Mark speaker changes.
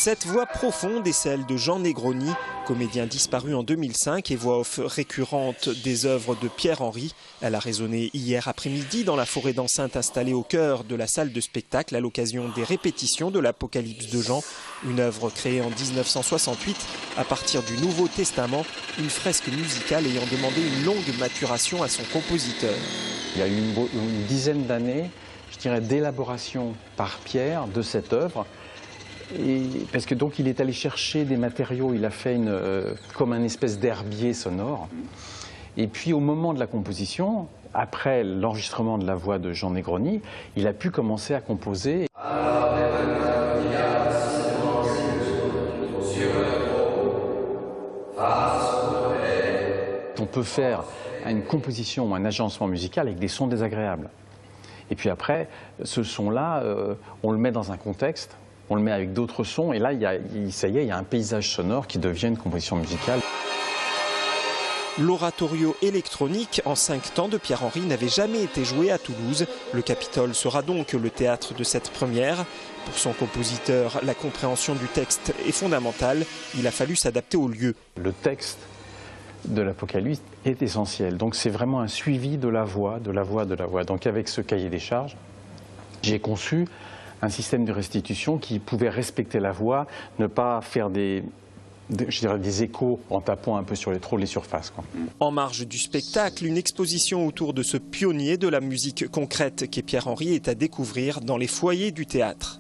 Speaker 1: Cette voix profonde est celle de Jean Negroni, comédien disparu en 2005 et voix off récurrente des œuvres de Pierre Henry. Elle a résonné hier après-midi dans la forêt d'enceinte installée au cœur de la salle de spectacle à l'occasion des répétitions de l'Apocalypse de Jean, une œuvre créée en 1968 à partir du Nouveau Testament, une fresque musicale ayant demandé une longue maturation à son compositeur.
Speaker 2: Il y a eu une dizaine d'années, je dirais, d'élaboration par Pierre de cette œuvre. Parce que donc il est allé chercher des matériaux, il a fait comme un espèce d'herbier sonore. Et puis au moment de la composition, après l'enregistrement de la voix de Jean Negroni, il a pu commencer à composer. On peut faire une composition ou un agencement musical avec des sons désagréables. Et puis après, ce son-là, on le met dans un contexte. On le met avec d'autres sons et là, ça y est, il y a un paysage sonore qui devient une composition musicale.
Speaker 1: L'oratorio électronique en 5 temps de Pierre Henry n'avait jamais été joué à Toulouse. Le Capitole sera donc le théâtre de cette première. Pour son compositeur, la compréhension du texte est fondamentale. Il a fallu s'adapter au lieu.
Speaker 2: Le texte de l'Apocalypse est essentiel. Donc c'est vraiment un suivi de la voix, de la voix, de la voix. Donc avec ce cahier des charges, j'ai conçu un système de restitution qui pouvait respecter la voix, ne pas faire des échos en tapant un peu sur les surfaces, quoi.
Speaker 1: En marge du spectacle, une exposition autour de ce pionnier de la musique concrète qu'est Pierre Henry est à découvrir dans les foyers du théâtre.